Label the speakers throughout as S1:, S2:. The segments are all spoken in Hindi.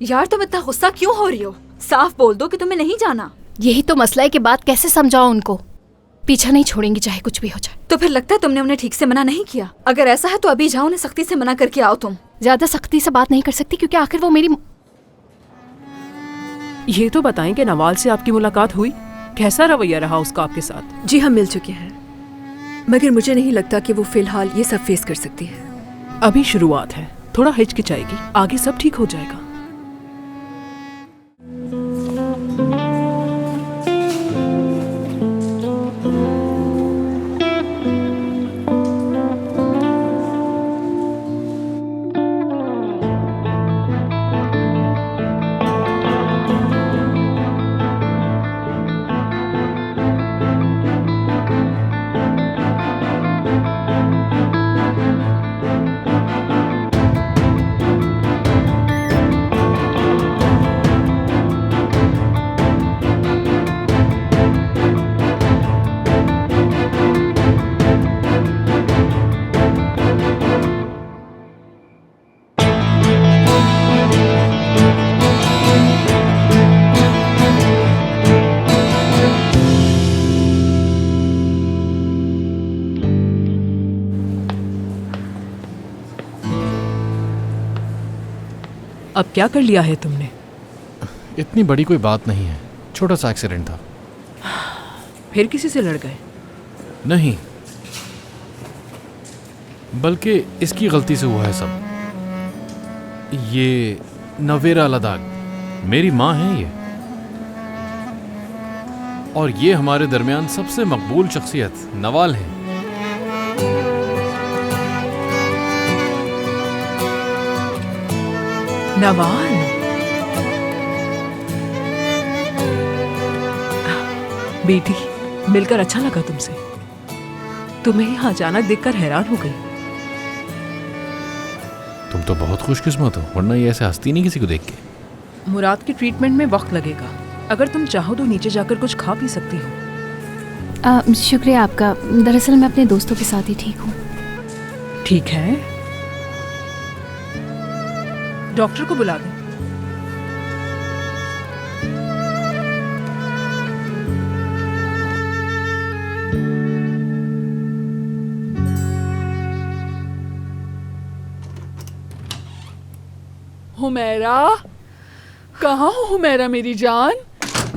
S1: यार तुम इतना गुस्सा क्यों हो रही हो? साफ बोल दो कि तुम्हें नहीं जाना।
S2: यही तो मसला है कि बात कैसे समझाओ उनको। पीछा नहीं छोड़ेंगी चाहे कुछ भी हो जाए।
S1: तो फिर लगता है तुमने उन्हें ठीक से मना नहीं किया। अगर ऐसा है तो अभी जाओ, उन्हें सख्ती से मना करके आओ। तुम
S2: ज्यादा सख्ती से बात नहीं कर सकती क्योंकि आखिर वो मेरी।
S3: ये तो बताएं कि नवाल से आपकी मुलाकात हुई, कैसा रवैया रहा उसका आपके साथ?
S4: जी हम मिल चुके हैं, मगर मुझे नहीं लगता कि वो फिलहाल ये सब फेस कर सकती है।
S3: अभी शुरुआत है, थोड़ा हिचकिचाएगी, आगे सब ठीक हो जाएगा। अब क्या कर लिया है तुमने?
S5: इतनी बड़ी कोई बात नहीं है, छोटा सा एक्सीडेंट था।
S3: फिर किसी से लड़ गए?
S5: नहीं, बल्कि इसकी गलती से हुआ है सब। ये नवेरा लद्दाख मेरी माँ है ये, और ये हमारे दरमियान सबसे मकबूल शख्सियत नवाल है।
S3: नवाल, बेटी मिलकर अच्छा लगा तुमसे। तुम्हें यहाँ अचानक देखकर हैरान हो गई।
S5: तुम तो बहुत खुशकिस्मत हो, वरना ये ऐसे हंसती नहीं किसी को देख के।
S3: मुराद के ट्रीटमेंट में वक्त लगेगा, अगर तुम चाहो तो नीचे जाकर कुछ खा पी सकती हो।
S2: शुक्रिया आपका, दरअसल मैं अपने दोस्तों के साथ ही ठीक हूँ।
S3: ठीक है, डॉक्टर को बुला दो।
S6: हुमैरा, कहाँ हो हुमैरा मेरी जान?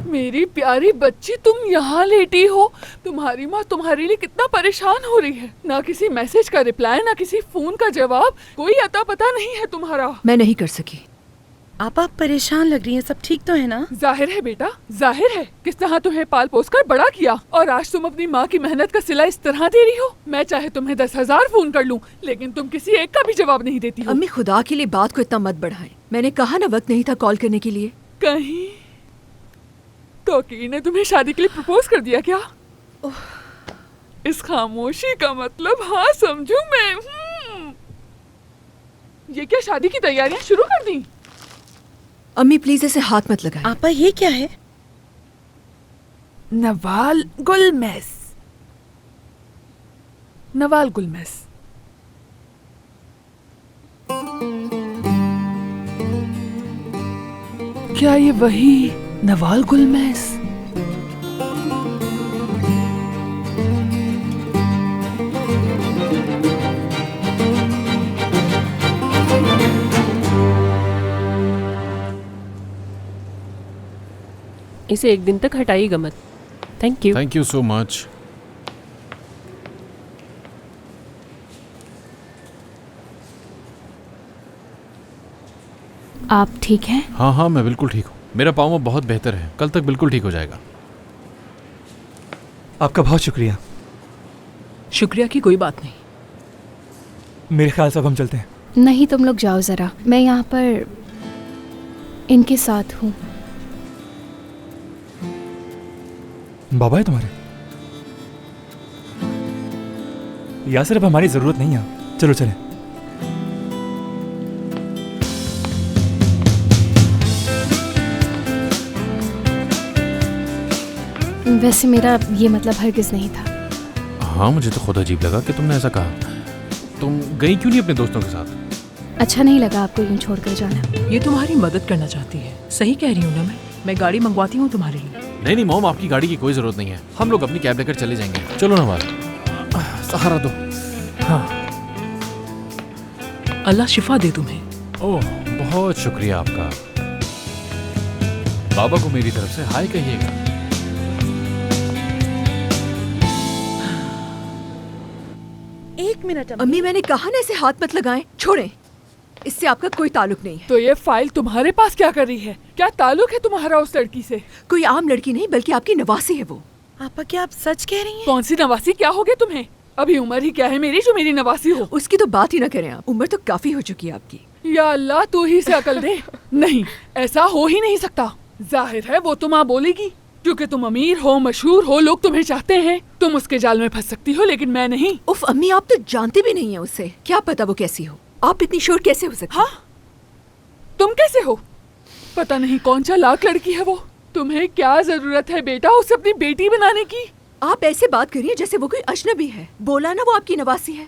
S6: मेरी प्यारी बच्ची, तुम यहाँ लेटी हो। तुम्हारी माँ तुम्हारे लिए कितना परेशान हो रही है। ना किसी मैसेज का रिप्लाई, ना किसी फोन का जवाब, कोई अता पता नहीं है तुम्हारा।
S4: मैं नहीं कर सकी। आप परेशान लग रही हैं, सब ठीक तो है ना?
S6: जाहिर है बेटा, जाहिर है किस तरह तुम्हें पाल पोस कर बड़ा किया, और आज तुम अपनी माँ की मेहनत का सिला इस तरह दे रही हो। मैं चाहे तुम्हें 10,000 फोन कर लूं, लेकिन तुम किसी एक का भी जवाब नहीं देती हो।
S4: अम्मी खुदा के लिए बात को इतना मत बढ़ाएं। मैंने कहा ना वक्त नहीं था कॉल करने के लिए।
S6: कहीं तौकीर ने तुम्हें शादी के लिए प्रपोज कर दिया क्या? इस खामोशी का मतलब हाँ समझू मैं। ये क्या शादी की तैयारियां शुरू कर दी?
S4: अम्मी प्लीज ऐसे हाथ मत लगाएं।
S7: आपा ये क्या है?
S6: नवाल गुलमेस। नवाल गुलमेस। क्या ये वही नवाल गुलमेस?
S8: इसे एक दिन तक हटाइएगा मत। Thank you.
S5: Thank you so much.
S2: आप ठीक हैं?
S5: हाँ हाँ, मैं बिल्कुल ठीक हूँ। मेरा पाँव बहुत बेहतर है, कल तक बिल्कुल ठीक हो जाएगा।
S9: आपका बहुत शुक्रिया।
S3: शुक्रिया की कोई बात नहीं।
S9: मेरे ख्याल से अब हम चलते हैं।
S2: नहीं, तुम लोग जाओ जरा, मैं यहाँ पर इनके साथ हूँ।
S9: बाबा है तुम्हारे? यासिर अब हमारी जरूरत नहीं है, चलो चलें।
S2: वैसे मेरा ये मतलब हरगिज़ नहीं था।
S5: हाँ, मुझे तो खुद अजीब लगा कि तुमने ऐसा कहा। तुम गई क्यों नहीं अपने दोस्तों के साथ?
S2: अच्छा नहीं लगा आपको यूं छोड़कर जाना।
S3: ये तुम्हारी मदद करना चाहती है, सही कह रही हूँ ना मैं गाड़ी मंगवाती हूँ तुम्हारे लिए।
S5: नहीं नहीं मॉम, आपकी गाड़ी की कोई जरूरत नहीं है, हम लोग अपनी कैब लेकर चले जाएंगे। चलो ना बाल, सहारा दो। हाँ।
S3: अल्लाह शिफा दे तुम्हें।
S5: ओह बहुत शुक्रिया आपका। बाबा को मेरी तरफ से हाय कहिएगा।
S4: एक मिनट अम्मी, मैंने कहा ना इसे हाथ मत लगाएं। छोड़ें, इससे आपका कोई ताल्लुक नहीं है।
S6: तो ये फाइल तुम्हारे पास क्या कर रही है? क्या ताल्लुक है तुम्हारा उस लड़की से?
S4: कोई आम लड़की नहीं बल्कि आपकी नवासी है वो।
S7: आपा क्या आप सच कह रही हैं?
S6: कौन सी नवासी? क्या हो गया तुम्हें? अभी उम्र ही क्या है मेरी जो मेरी नवासी हो?
S4: उसकी तो बात ही ना करें आप, उम्र तो काफी हो चुकी है आपकी।
S6: या अल्लाह, तू ही से अकल दे। नहीं, ऐसा हो ही नहीं सकता। जाहिर है वो तो माँ बोलेगी, क्योंकि तुम अमीर हो, मशहूर हो, लोग तुम्हें चाहते हैं, तुम उसके जाल में फंस सकती हो, लेकिन मैं नहीं।
S4: उफ अम्मी, आप तो जानते भी नहीं है उसे, क्या पता वो कैसी हो। आप इतनी श्योर कैसे हो सकती?
S6: हाँ, तुम कैसे हो? पता नहीं कौन सा लाख लड़की है वो। तुम्हें क्या जरूरत है बेटा उसे अपनी बेटी बनाने की?
S4: आप ऐसे बात करिए जैसे वो कोई अजनबी है। बोला ना वो आपकी नवासी है।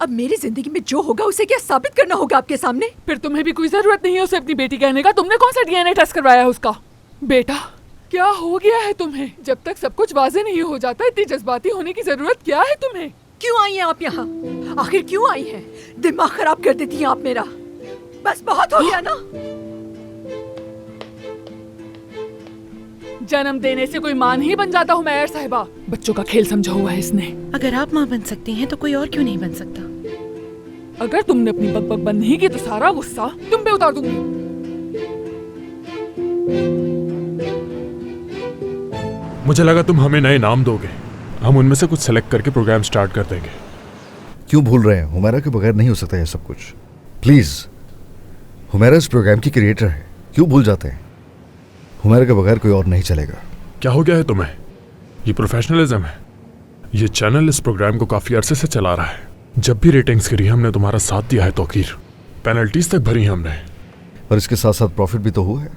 S4: अब मेरी जिंदगी में जो होगा उसे क्या साबित करना होगा आपके सामने?
S6: फिर तुम्हें भी कोई जरूरत नहीं है उसे अपनी बेटी कहने का। तुमने कौन सा डीएनए टेस्ट करवाया है उसका? बेटा क्या हो गया है तुम्हें? जब तक सब कुछ वाजे नहीं हो जाता इतनी जज्बाती होने की जरूरत क्या है तुम्हें?
S4: क्यों आई हैं आप यहाँ? आखिर क्यों आई हैं? दिमाग खराब कर देती हैं आप मेरा। बस बहुत हो गया ना।
S6: जन्म देने से कोई मां नहीं बन जाता हुमैर साहिबा। बच्चों का खेल समझा हुआ है इसने।
S7: अगर आप माँ बन सकती हैं तो कोई और क्यों नहीं बन सकता?
S6: अगर तुमने अपनी बकबक बंद नहीं की तो सारा गुस्सा तुम पे उतार दूंगी।
S9: मुझे लगा तुम हमें नए नाम दोगे, हम उनमें से कुछ सेलेक्ट करके प्रोग्राम स्टार्ट कर देंगे।
S10: क्यों भूल रहे हैं? हुमैरा के बगैर नहीं हो सकता ये सब कुछ। प्लीज, हुमैरा इस प्रोग्राम की क्रिएटर है, क्यों भूल जाते हैं? हुमैरा के बगैर कोई और नहीं चलेगा।
S9: क्या हो गया है तुम्हें? ये प्रोफेशनलिज्म है। ये चैनल इस प्रोग्राम को काफी अरसे से चला रहा है। जब भी रेटिंग्स गिरी हमने तुम्हारा साथ दिया है तौकीर, पेनल्टीज तक भरी हमने।
S10: और इसके साथ साथ प्रॉफिट भी तो हुआ है।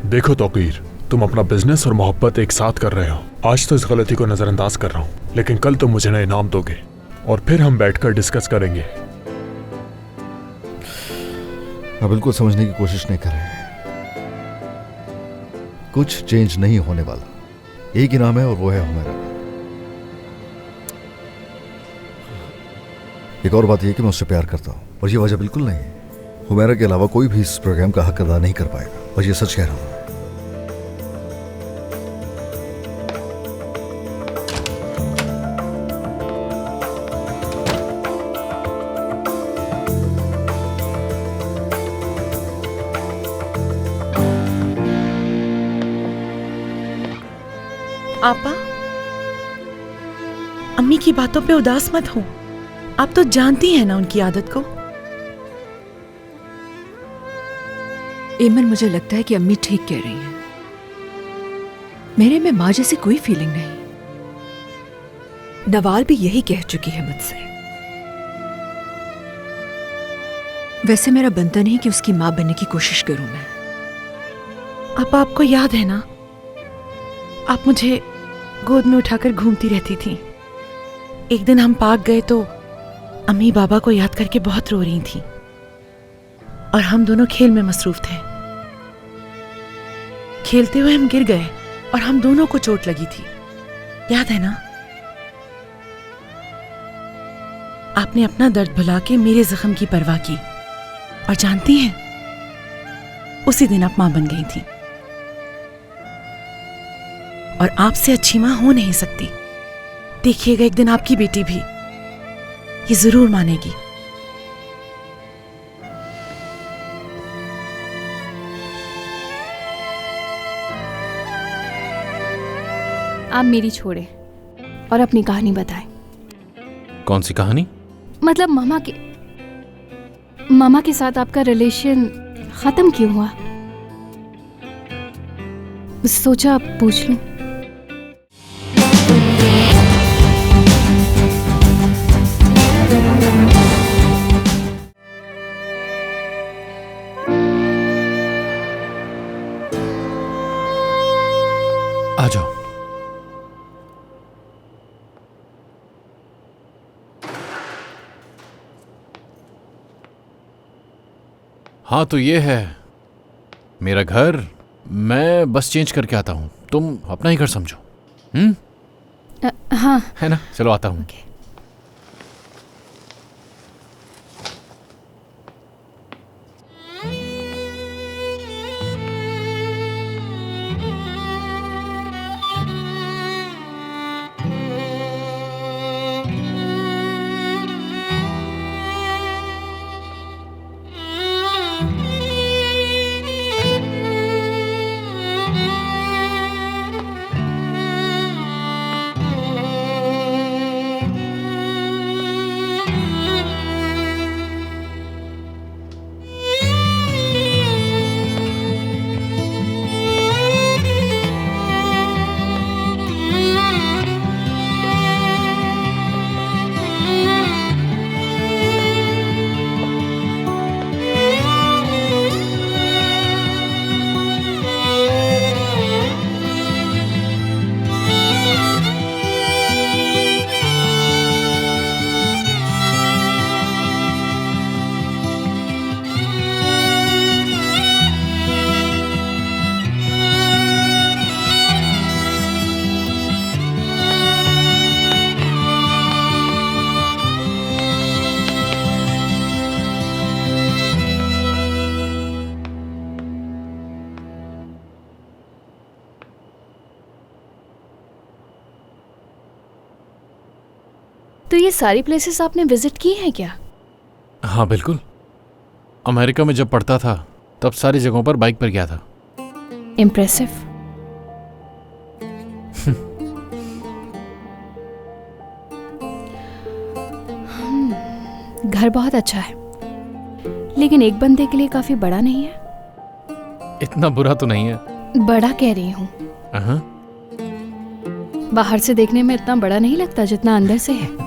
S9: देखो तौकीर, तुम अपना बिजनेस और मोहब्बत एक साथ कर रहे हो। आज तो इस गलती को नजरअंदाज कर रहा हूँ, लेकिन कल तुम मुझे नए इनाम दोगे और फिर हम बैठकर डिस्कस करेंगे।
S10: आप बिल्कुल समझने की कोशिश नहीं कर रहे हैं। कुछ चेंज नहीं होने वाला। एक ही नाम है और वो है हुमैरा। एक और बात यह कि मैं उससे प्यार करता हूं और ये वजह बिल्कुल नहीं है। हुमैरा के अलावा कोई भी इस प्रोग्राम का हक अदा नहीं कर पाएगा, और ये सच कह रहा हूं।
S7: आपा, अम्मी की बातों पे उदास मत हो। आप तो जानती हैं ना उनकी आदत को।
S4: एमन, मुझे लगता है कि अम्मी ठीक कह रही हैं। मेरे में माँ जैसी कोई फीलिंग नहीं। नवाल भी यही कह चुकी है मुझसे। वैसे मेरा बनता नहीं कि उसकी माँ बनने की कोशिश करूं मैं।
S7: आपको याद है ना, आप मुझे गोद में उठाकर घूमती रहती थी। एक दिन हम पार्क गए तो अम्मी बाबा को याद करके बहुत रो रही थी और हम दोनों खेल में मसरूफ थे। खेलते हुए हम गिर गए और हम दोनों को चोट लगी थी, याद है ना? आपने अपना दर्द भुला के मेरे जख्म की परवाह की और जानती हैं, उसी दिन आप मां बन गई थी। और आपसे अच्छी मां हो नहीं सकती। देखिएगा एक दिन आपकी बेटी भी ये जरूर मानेगी।
S2: आप मेरी छोड़े और अपनी कहानी बताएं।
S5: कौन सी कहानी?
S2: मतलब मामा के साथ आपका रिलेशन खत्म क्यों हुआ? सोचा पूछ लूं।
S5: आ जाओ। हाँ तो ये है मेरा घर, मैं बस चेंज करके आता हूँ, तुम अपना ही घर समझो।
S2: हाँ
S5: है ना, चलो आता हूँ।
S2: तो ये सारी प्लेसेस आपने विजिट की हैं क्या?
S5: हाँ बिल्कुल, अमेरिका में जब पढ़ता था तब सारी जगहों पर बाइक पर गया था।
S2: इम्प्रेसिव। घर बहुत अच्छा है, लेकिन एक बंदे के लिए काफी बड़ा नहीं है।
S5: इतना बुरा तो नहीं है।
S2: बड़ा कह रही हूँ, बाहर से देखने में इतना बड़ा नहीं लगता जितना अंदर से है।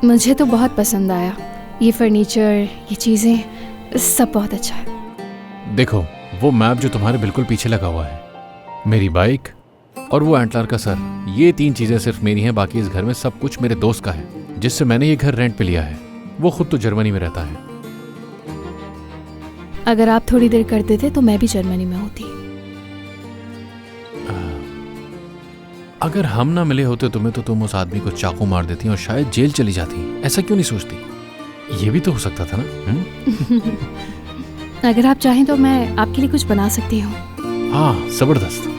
S2: मुझे तो बहुत पसंद आया, ये फर्नीचर, ये चीजें, सब बहुत अच्छा है।
S5: देखो वो मैप जो तुम्हारे बिल्कुल पीछे लगा हुआ है, मेरी बाइक और वो एंटलर का सर, ये 3 चीजें सिर्फ मेरी हैं। बाकी इस घर में सब कुछ मेरे दोस्त का है, जिससे मैंने ये घर रेंट पे लिया है। वो खुद तो जर्मनी में रहता है।
S2: अगर आप थोड़ी देर कर देते तो मैं भी जर्मनी में होती।
S5: अगर हम ना मिले होते तुम्हें तो तुम उस आदमी को चाकू मार देती और शायद जेल चली जाती। ऐसा क्यों नहीं सोचती? ये भी तो हो सकता था ना।
S2: अगर आप चाहें तो मैं आपके लिए कुछ बना सकती हूँ।
S5: हाँ जबरदस्त।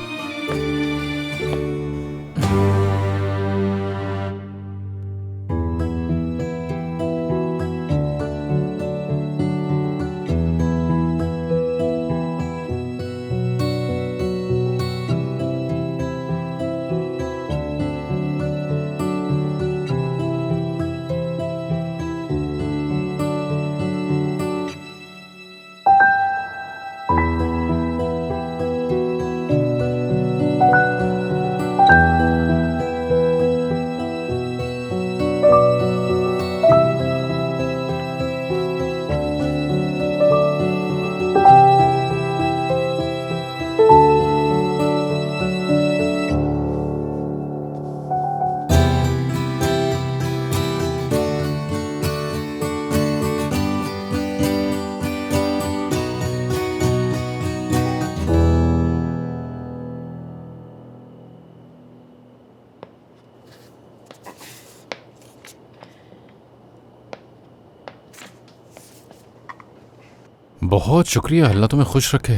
S5: बहुत शुक्रिया, अल्लाह तुम्हें खुश रखे।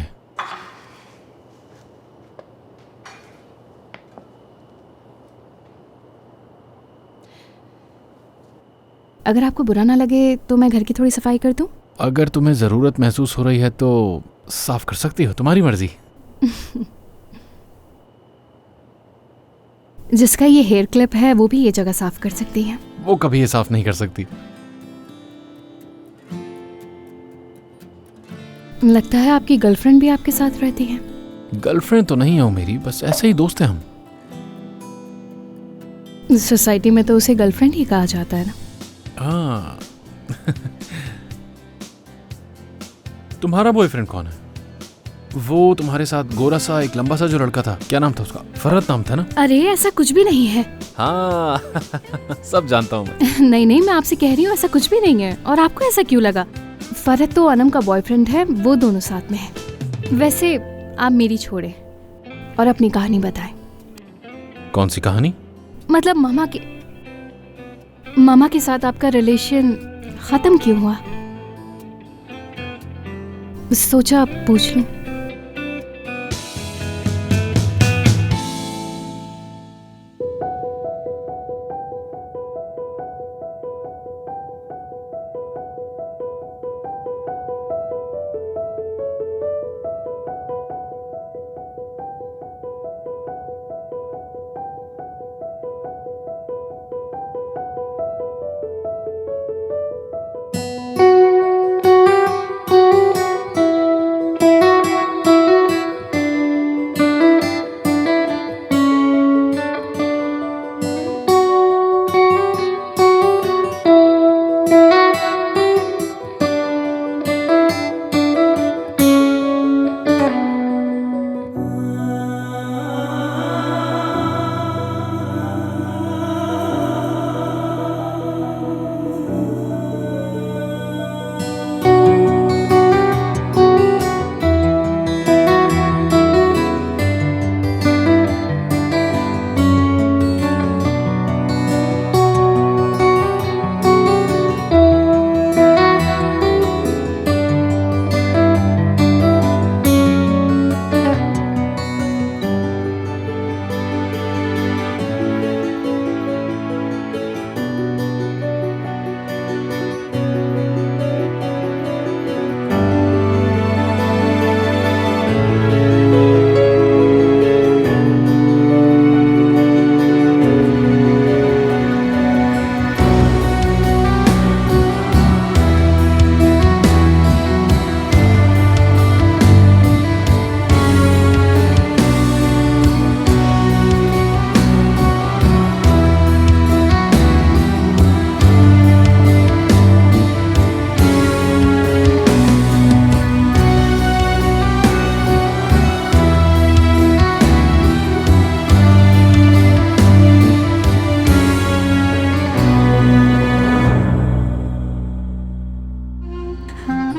S2: अगर आपको बुरा ना लगे तो मैं घर की थोड़ी सफाई कर दूं?
S5: अगर तुम्हें जरूरत महसूस हो रही है तो साफ कर सकती हो, तुम्हारी मर्जी।
S2: जिसका ये हेयर क्लिप है वो भी ये जगह साफ कर सकती है।
S5: वो कभी ये साफ नहीं कर सकती।
S2: लगता है आपकी गर्लफ्रेंड भी आपके साथ रहती है।
S5: गर्लफ्रेंड तो नहीं हो मेरी, बस ऐसे ही दोस्त हैं हम।
S2: सोसाइटी में तो उसे गर्लफ्रेंड ही कहा जाता है ना।
S5: हाँ। तुम्हारा बॉयफ्रेंड कौन है? वो तुम्हारे साथ गोरा सा एक लंबा सा जो लड़का था, क्या नाम था उसका? फरहत नाम था ना?
S2: अरे ऐसा कुछ भी नहीं है।
S5: हाँ। सब जानता हूँ मैं।
S2: नहीं नहीं, मैं आपसे कह रही हूँ ऐसा कुछ भी नहीं है। और आपको ऐसा क्यों लगा? फरहत तो अनम का बॉयफ्रेंड है, वो दोनों साथ में है। वैसे आप मेरी छोड़े और अपनी कहानी बताएं।
S5: कौन सी कहानी?
S2: मतलब मामा के साथ आपका रिलेशन खत्म क्यों हुआ? सोचा पूछ लूं।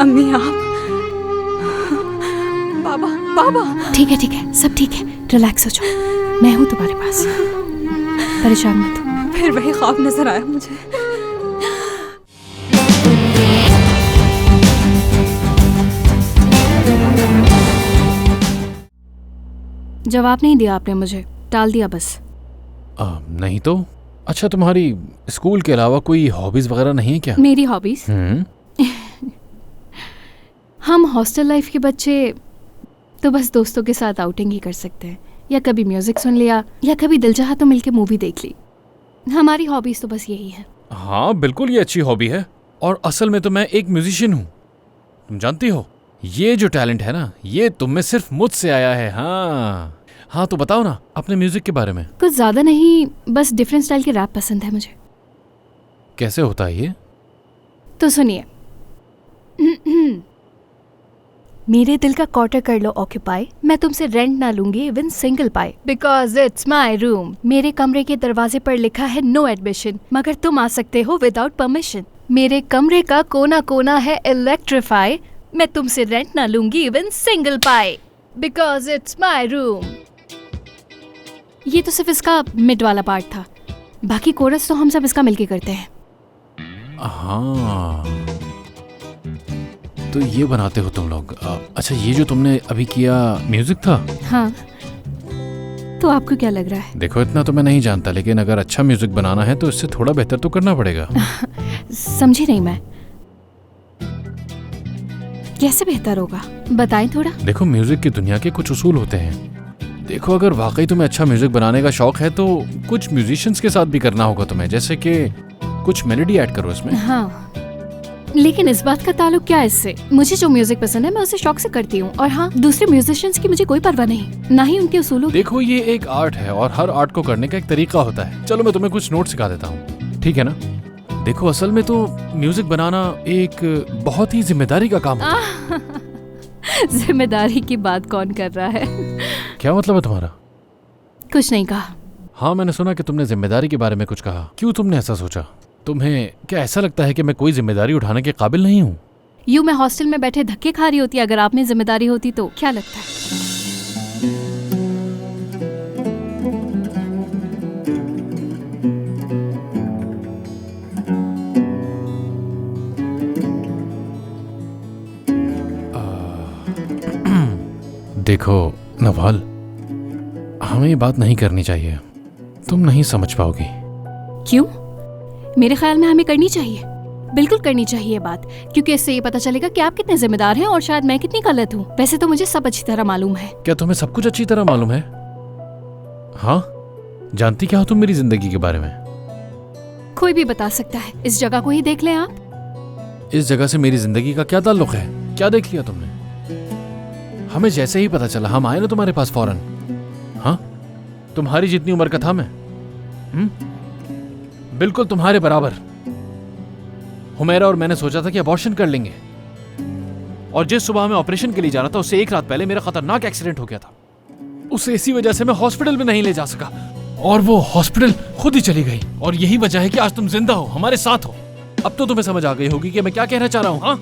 S1: अम्मी आप। बाबा बाबा।
S2: ठीक है, सब ठीक है, रिलैक्स हो जाओ, मैं हूँ तुम्हारे पास, परेशान मत हो।
S1: फिर वही ख्वाब नजर आया मुझे।
S2: जवाब नहीं दिया आपने मुझे, टाल दिया बस।
S5: नहीं तो अच्छा, तुम्हारी स्कूल के अलावा कोई हॉबीज वगैरह नहीं है क्या?
S2: मेरी हॉबीज? हम हॉस्टल लाइफ के बच्चे तो बस दोस्तों के साथ आउटिंग ही कर सकते हैं, या कभी म्यूजिक सुन लिया, या कभी दिल चाहा तो मिलके मूवी देख ली। हमारी हॉबीज तो बस यही है।
S5: हाँ बिल्कुल, ये अच्छी हॉबी है, और असल में तो मैं एक म्यूजिशियन हूँ, तुम जानती हो। ये जो टैलेंट है ना, ये तुम में सिर्फ मुझसे आया है। हाँ तो बताओ ना अपने म्यूजिक के बारे में।
S2: कुछ ज्यादा नहीं, बस डिफरेंट स्टाइल के रैप पसंद है मुझे।
S5: कैसे होता है ये?
S2: तो सुनिए। मेरे दिल का क्वार्टर कर लो ऑक्यूपाई, मैं तुमसे रेंट ना लूंगी even single pi, because it's my room. मेरे कमरे के दरवाजे पर लिखा है नो एडमिशन, मगर तुम आ सकते हो विदाउट परमिशन। मेरे कमरे का कोना कोना है इलेक्ट्रीफाई, मैं तुमसे रेंट ना लूंगी even single pi, because it's my room. ये तो सिर्फ इसका मिड वाला पार्ट था, बाकी कोरस तो हम सब इसका मिलके करते हैं।
S5: हाँ तो ये बनाते हो तुम लोग। अच्छा, ये जो तुमने अभी किया म्यूजिक था?
S2: हाँ, तो आपको क्या लग रहा है?
S5: देखो इतना तो मैं नहीं जानता, लेकिन अगर अच्छा म्यूजिक बनाना है तो इससे थोड़ा बेहतर तो करना पड़ेगा।
S2: समझी नहीं मैं, कैसे बेहतर होगा बताएं थोड़ा।
S5: देखो म्यूजिक की दुनिया के कुछ उसूल होते हैं। देखो अगर वाकई तुम्हें अच्छा म्यूजिक बनाने का शौक है तो कुछ म्यूजिशियंस के साथ भी करना होगा तुम्हें, जैसे कि कुछ मेलोडी ऐड करो इसमें।
S2: हाँ, लेकिन इस बात का ताल्लुक क्या है इससे? मुझे जो म्यूजिक पसंद है मैं उसे शौक से करती हूँ, और हाँ, दूसरे म्यूजिशियंस की मुझे कोई परवाह नहीं, ना ही उनके उसूलों।
S5: देखो ये एक आर्ट है और हर आर्ट को करने का एक तरीका होता है। चलो मैं तुम्हें कुछ नोट सिखा देता हूँ, ठीक है ना? देखो असल में तो म्यूजिक बनाना एक बहुत ही जिम्मेदारी का काम होता है।
S2: जिम्मेदारी की बात कौन कर रहा है?
S5: क्या मतलब है तुम्हारा?
S2: कुछ नहीं कहा।
S5: हाँ मैंने सुना कि तुमने जिम्मेदारी के बारे में कुछ कहा। क्यों तुमने ऐसा सोचा? तुम्हें क्या ऐसा लगता है कि मैं कोई जिम्मेदारी उठाने के काबिल नहीं हूँ?
S2: यूं मैं हॉस्टल में बैठे धक्के खा रही होती अगर आप में जिम्मेदारी होती तो। क्या लगता है?
S5: देखो नवाल, हमें ये बात नहीं करनी चाहिए, तुम नहीं समझ पाओगी।
S2: क्यों? मेरे ख्याल में हमें करनी चाहिए, बिल्कुल करनी चाहिए बात, क्योंकि इससे ये पता चलेगा कि आप कितने जिम्मेदार हैं और शायद मैं कितनी गलत हूँ। वैसे तो मुझे सब अच्छी तरह मालूम है।
S5: क्या तुम्हें सब कुछ अच्छी तरह मालूम है? हाँ, जानती क्या हो तुम मेरी जिंदगी के बारे में?
S2: कोई भी बता सकता है, इस जगह को ही देख लें आप।
S5: इस जगह से मेरी जिंदगी का क्या ताल्लुक है? क्या देख लिया तुमने? हमें जैसे ही पता चला हम आए ना तुम्हारे पास फौरन। हाँ, तुम्हारी जितनी उम्र का था मैं, बिल्कुल तुम्हारे बराबर। हुमैरा और मैंने सोचा था कि अबॉर्शन कर लेंगे, और जिस सुबह मैं ऑपरेशन के लिए जा रहा था उससे एक रात पहले मेरा खतरनाक एक्सीडेंट हो गया था। उसे इसी वजह से मैं हॉस्पिटल में नहीं ले जा सका, और वो हॉस्पिटल खुद ही चली गई। और यही वजह है कि आज तुम जिंदा हो, हमारे साथ हो। अब तो तुम्हें समझ आ गई होगी कि मैं क्या कहना चाह रहा हूं। हाँ,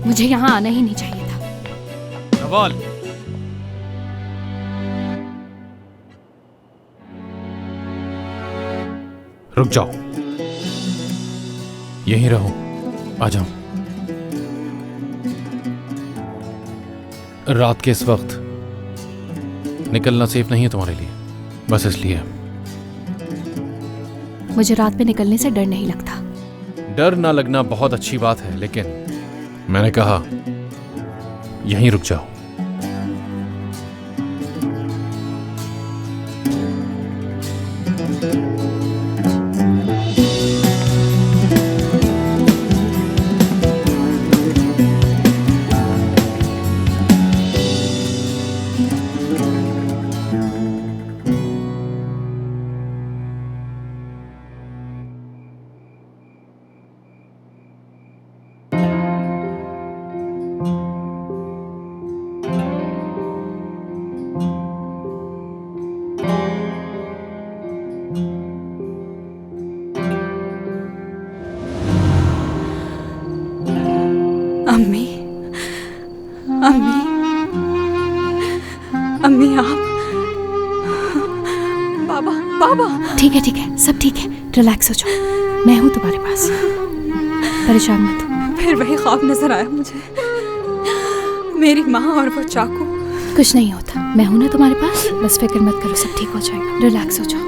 S2: मुझे यहाँ आना ही नहीं चाहिए था।
S5: नवाल, रुक जाओ, यहीं रहो, आ जाओ। रात के इस वक्त निकलना सेफ नहीं है तुम्हारे लिए, बस इसलिए।
S2: मुझे रात में निकलने से डर नहीं लगता।
S5: डर ना लगना बहुत अच्छी बात है, लेकिन मैंने कहा यहीं रुक जाओ।
S1: अम्मी, अम्मी, अम्मी आप।
S4: बाबा, बाबा।
S2: ठीक है, सब ठीक है, रिलैक्स हो जाओ, मैं हूँ तुम्हारे पास, परेशान मत हो।
S1: फिर वही ख्वाब नजर आया मुझे, मेरी माँ और वो चाकू।
S2: कुछ नहीं होता, मैं हूं ना तुम्हारे पास, बस फिक्र मत करो, सब ठीक हो जाएगा, रिलैक्स हो जाओ।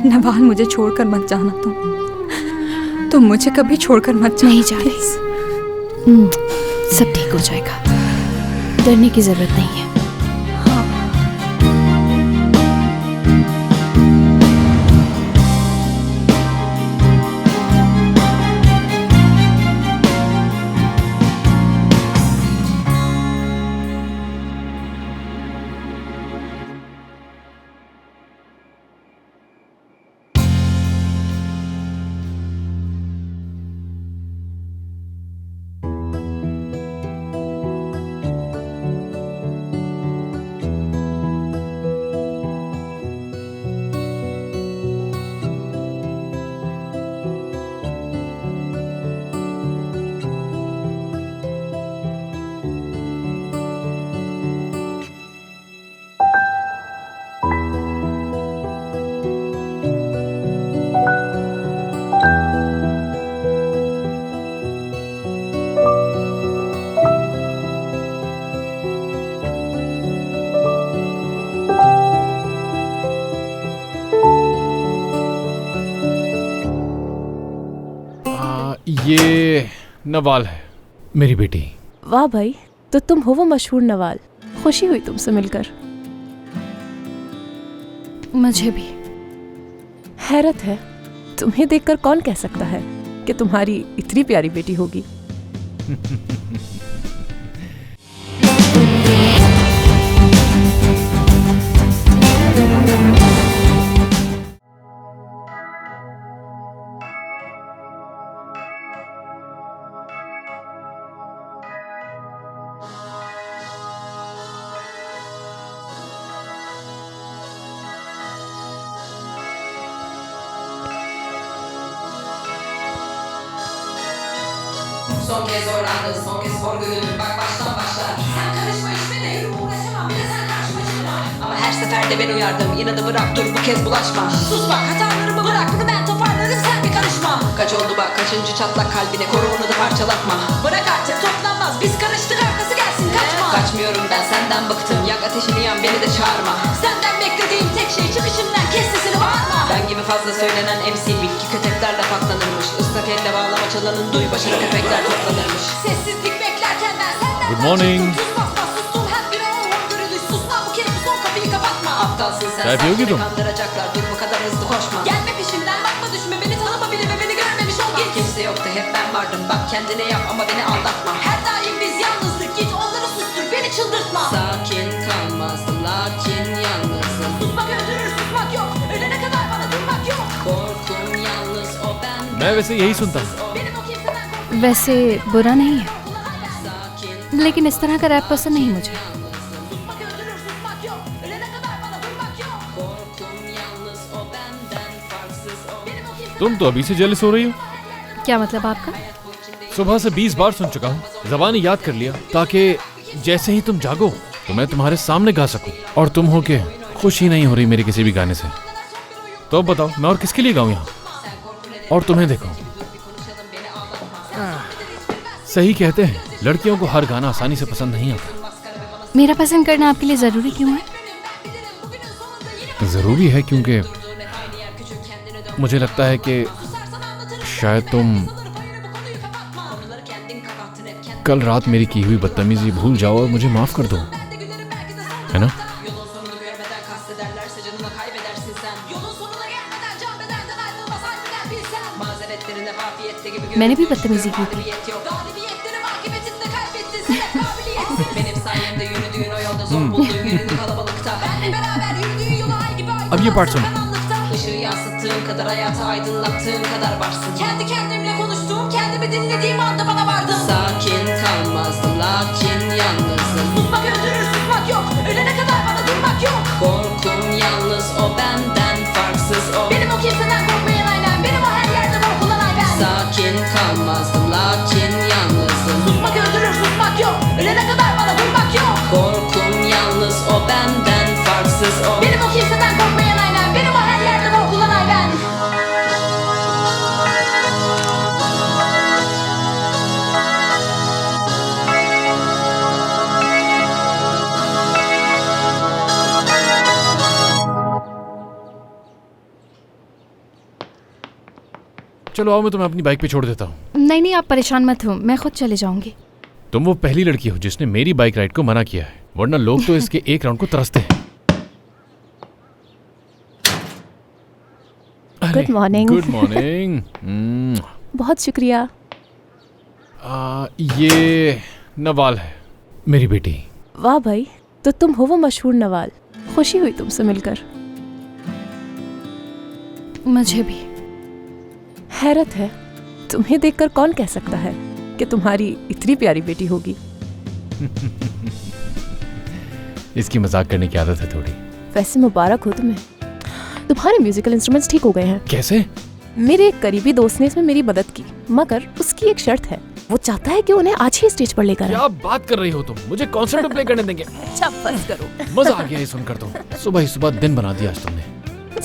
S1: नवाल, मुझे छोड़कर मत जाना तुम मुझे कभी छोड़कर मत जाना।
S2: नहीं जा रही, सब ठीक हो जाएगा, डरने की जरूरत नहीं है।
S5: ये नवाल है, मेरी बेटी।
S8: वाह भाई, तो तुम हो वो मशहूर नवाल। खुशी हुई तुमसे मिलकर।
S2: मुझे भी।
S8: हैरत है, तुम्हें देखकर कौन कह सकता है कि तुम्हारी इतनी प्यारी बेटी होगी।
S11: Son kez zorlandın, son kez hor görüldün, bak baştan başlar. Sen karışma işime de yürü uğraşamam, bir de sen karşıma çıkma. Ama her seferde ben uyardım, yine de bırak dur bu kez bulaşma. Sus bak hatalarımı bırak, bunu ben toparlarım sen bir karışma. Kaç oldu bak kaçıncı çatlak kalbine, koru onu da parçalatma. Bırak artık toplanmaz, biz karıştık arkası gelsin kaçma. Kaçmıyorum ben senden bıktım, yak ateşini yan beni de çağırma. Senden beklediğim tek şey çık içimden kes sesini bağırma. Ben gibi fazla söylenen MC bitki köteklerle patlanırmış. Islak elle bağlama çalanın duy başına köpekler toplanırmış. Sessizlik beklerken ben senden
S5: Good morning.
S11: sustum her biri o görülüş. Susma bu kez bu son kapıyı kapatma. Aptalsın sen
S5: Sen yapıyor
S11: seni
S5: muydun?
S11: kandıracaklar dur bu kadar hızlı koşma. Gelme peşimden bakma düşme beni tanıma bile ve beni görmemiş olma. Hiç kimse yoktu hep ben vardım bak kendine yap ama beni aldatma. Her daim biz yalnızdık git onları sustur beni çıldırtma. Sakin kalmazdım lakin yalnızım. Susmak öldürür susmak yok ölene kadar bana durmak yok. Korkum yalnız o ben.
S5: मैं वैसे यही सुनता हूँ।
S11: Benim o kimseden korkum
S2: वैसे बुरा नहीं है,
S11: sakin.
S2: लेकिन इस तरह का रैप पसंद नहीं मुझे।
S11: Susmak öldürür susmak yok ölene kadar bana durmak yok. Korkum yalnız o benden farksız o. Benim o kimseden
S5: तुम तो अभी से जेलस हो रही हो।
S2: क्या मतलब आपका?
S5: सुबह से 20 बार सुन चुका हूँ, ज़बानी याद कर लिया ताकि जैसे ही तुम जागो तो मैं तुम्हारे सामने गा सकूं। और तुम हो के खुश ही नहीं हो रही मेरे किसी भी गाने से। तो अब बताओ मैं और किसके लिए गाऊं यहाँ? और तुम्हें देखो, सही कहते हैं लड़कियों को हर गाना आसानी से पसंद नहीं आता।
S2: मेरा पसंद करना आपके लिए ज़रूरी क्यों है?
S5: ज़रूरी है क्योंकि मुझे लगता है कि शायद तुम कल रात मेरी की हुई बदतमीजी भूल जाओ और मुझे माफ कर दो, है ना?
S11: yolun sonunu görmeden kastederlerse canını kaybedersin sen. Yolun sonuna gelmeden can bedelden ayrılmaz harbiden bilsen. Mazeretlerine vafiyette gibi
S2: मैंने भी बदतमीजी की थी।
S11: galibiyet yok. Galibiyetlerim akıbetinde kaybettin sen hep kabiliyetsiz. Benim sayemde yürüdüğün o yolda zor bulduğun yerini kalabalıkta. Benle beraber yürüdüğün yolu ay gibi
S5: अब ये part सुनो।
S11: karanlıkta. Işığı yansıttığın kadar hayatı aydınlattığın kadar varsın. Kendi kendimle konuştuğum kendimi dinlediğim anda bana vardın. Sakin kalmazdım lakin yalnızdım. Susmak öldürür susmak yok ölene kadar bana durmak yok. Korkum yalnız o benden farksız o. Benim o kimseden korkmayan aynen benim o her yerde var kullanay ben. Sakin kalmazdım lakin yalnızdım. Susmak öldürür susmak yok ölene kadar bana durmak yok. Korkum yalnız o benden farksız o. Benim o kimseden korkmayan aynen benim o her yerde var kullanay ben.
S5: चलो आओ मैं तुम्हें अपनी बाइक पे छोड़ देता हूँ।
S2: नहीं नहीं, आप परेशान मत हो, मैं खुद चले जाऊंगी।
S5: तुम वो पहली लड़की हो जिसने मेरी बाइक राइड को मना किया है, वरना लोग तो इसके एक राउंड को तरसते हैं।
S8: Good morning.
S5: Good morning.
S8: बहुत शुक्रिया।
S5: ये नवाल है, मेरी बेटी।
S8: वाह भाई, तो तुम हो वो मशहूर नवाल। खुशी हुई तुमसे मिलकर।
S2: मुझे भी।
S8: हैरत है, तुम्हें देखकर कौन कह सकता है कि तुम्हारी इतनी प्यारी बेटी होगी।
S5: इसकी मजाक करने की आदत है थोड़ी।
S8: वैसे मुबारक हो तुम्हें, तुम्हारे म्यूजिकल इंस्ट्रूमेंट्स ठीक हो गए हैं।
S5: कैसे?
S8: मेरे एक करीबी दोस्त ने इसमें मेरी मदद की, मगर उसकी एक शर्त है। वो चाहता है कि उन्हें आज ही स्टेज पर लेकर आए।
S5: क्या बात कर रही हो तुम? मुझे कॉन्सर्ट प्ले करने देंगे?
S8: अच्छा बस करो।
S5: मजा आ गया ये सुनकर तो। सुबह ही सुबह दिन बना दिया आज तुमने।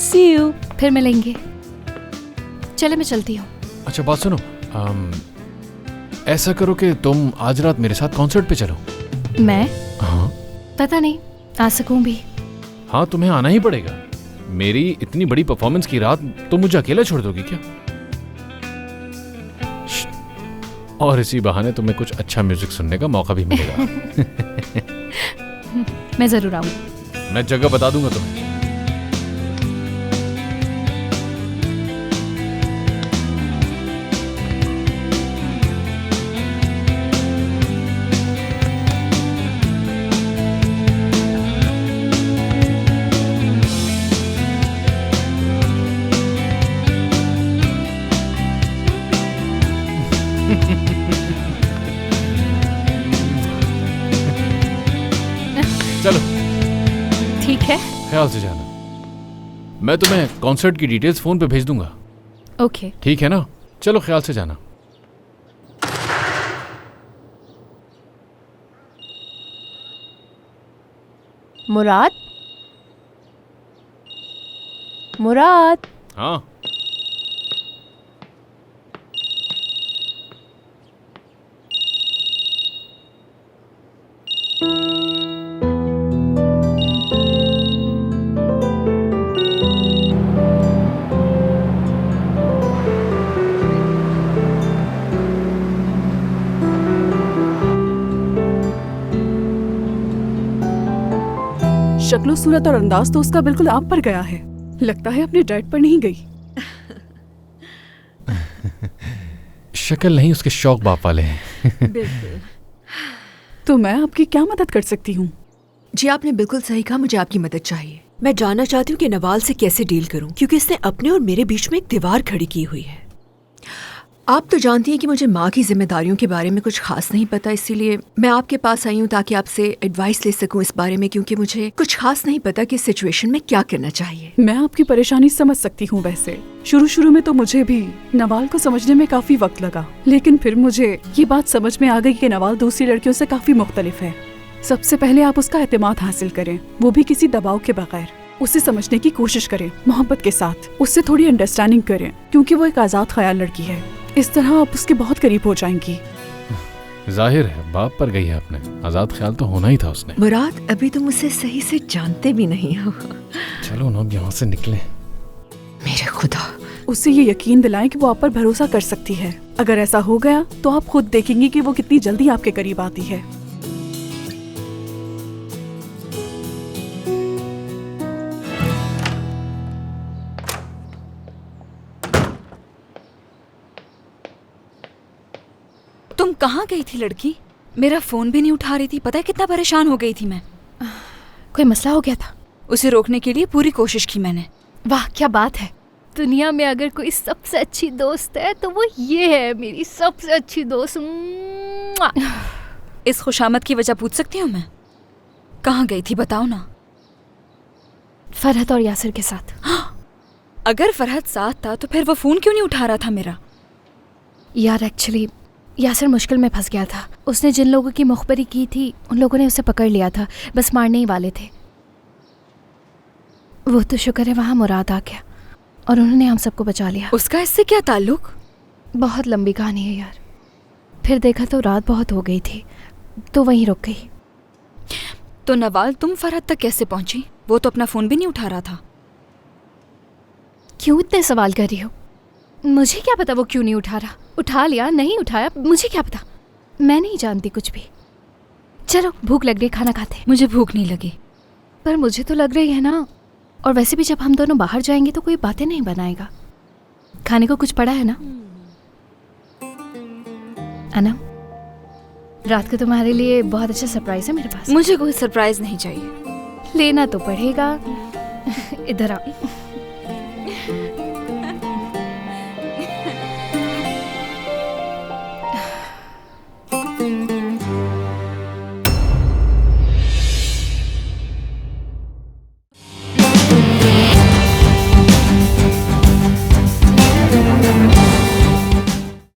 S8: See you।
S2: फिर मिलेंगे। चले मैं चलती हूँ।
S5: अच्छा बात सुनो, ऐसा करो कि तुम आज रात मेरे साथ कॉन्सर्ट पे चलो।
S2: मैं?
S5: हाँ।
S2: पता नहीं आ सकूँ भी।
S5: हाँ तुम्हें आना ही पड़ेगा। मेरी इतनी बड़ी परफॉर्मेंस की रात तुम मुझे अकेला छोड़ दोगी क्या? और इसी बहाने तुम्हें कुछ अच्छा म्यूजिक सुनने का मौका भी मिलेगा।
S2: मैं जरूर आऊँ।
S5: मैं जगह बता दूंगा तुम्हें। चलो
S2: ठीक है।
S5: ख्याल से जाना। मैं तुम्हें कॉन्सर्ट की डिटेल्स फोन पे भेज दूंगा।
S2: ओके।
S5: ठीक है ना? चलो ख्याल से जाना।
S8: मुराद, मुराद।
S5: हाँ।
S6: शक्लो सूरत और अंदाज तो उसका बिल्कुल आप पर गया है। लगता है अपने डैड पर नहीं गई।
S5: शक्ल नहीं, उसके शौक बाप वाले हैं।
S4: बिल्कुल।
S6: तो मैं आपकी क्या मदद कर सकती हूँ?
S4: जी आपने बिल्कुल सही कहा, मुझे आपकी मदद चाहिए। मैं जानना चाहती हूँ कि नवाल से कैसे डील करूँ, क्योंकि इसने अपने और मेरे बीच में एक दीवार खड़ी की हुई है। आप तो जानती हैं कि मुझे माँ की जिम्मेदारियों के बारे में कुछ खास नहीं पता, इसीलिए मैं आपके पास आई हूँ ताकि आपसे एडवाइस ले सकूँ इस बारे में, क्योंकि मुझे कुछ खास नहीं पता कि इस सिचुएशन में क्या करना चाहिए।
S6: मैं आपकी परेशानी समझ सकती हूँ। वैसे शुरू में तो मुझे भी नवाल को समझने में काफी वक्त लगा, लेकिन फिर मुझे ये बात समझ में आ गई कि नवाल दूसरी लड़कियों से काफी मुख्तलिफ है। सबसे पहले आप उसका एतमाद हासिल करें, वो भी किसी दबाव के बगैर। उसे समझने की कोशिश करें, मोहब्बत के साथ उससे थोड़ी अंडरस्टैंडिंग करें, क्योंकि वो एक आजाद ख्याल लड़की है। इस तरह आप उसके बहुत करीब हो जाएंगी।
S5: जाहिर है बाप पर गई है आपने, आजाद ख्याल तो होना ही था उसने।
S4: मुराद, अभी तुम उसे सही से जानते भी नहीं हो।
S5: चलो ना अब यहाँ से निकले।
S4: मेरे खुदा,
S6: उससे ये यकीन दिलाएं कि वो आप पर भरोसा कर सकती है। अगर ऐसा हो गया तो आप खुद देखेंगी कि वो कितनी जल्दी आपके करीब आती है।
S1: तुम कहाँ गई थी लड़की? मेरा फोन भी नहीं उठा रही थी। पता है कितना परेशान हो गई थी मैं।
S2: कोई मसला हो गया था?
S1: उसे रोकने के लिए पूरी कोशिश की मैंने।
S2: वाह क्या बात है। दुनिया में अगर कोई सबसे अच्छी दोस्त है तो वो ये है, मेरी सबसे अच्छी दोस्त।
S1: इस खुशामद की वजह पूछ सकती हूँ मैं? कहाँ गई थी बताओ ना।
S2: फरहत और यासिर के साथ।
S1: अगर फरहत साथ था तो फिर वो फोन क्यों नहीं उठा रहा था मेरा?
S2: यार एक्चुअली यासिर मुश्किल में फंस गया था। उसने जिन लोगों की मुखबरी की थी उन लोगों ने उसे पकड़ लिया था, बस मारने ही वाले थे। वो तो शुक्र है वहाँ मुराद आ गया और उन्होंने हम सबको बचा लिया।
S1: उसका इससे क्या ताल्लुक?
S2: बहुत लंबी कहानी है यार। फिर देखा तो रात बहुत हो गई थी तो वहीं रुक गई।
S1: तो नवाल तुम फरहत तक कैसे पहुंची? वो तो अपना फोन भी नहीं उठा रहा था।
S2: क्यों इतने सवाल कर रही हो? मुझे क्या पता वो क्यों नहीं उठा रहा। उठा लिया, नहीं उठाया, मुझे क्या पता। मैं नहीं जानती कुछ भी। चलो भूख लग रही, खाना खाते।
S1: मुझे भूख नहीं लगी।
S2: पर मुझे तो लग रही है ना। और वैसे भी जब हम दोनों बाहर जाएंगे तो कोई बातें नहीं बनाएगा। खाने को कुछ पड़ा है ना? अनम, रात को तुम्हारे लिए बहुत अच्छा सरप्राइज है मेरे पास।
S1: मुझे कोई सरप्राइज नहीं चाहिए।
S2: लेना तो पड़ेगा। इधर आओ।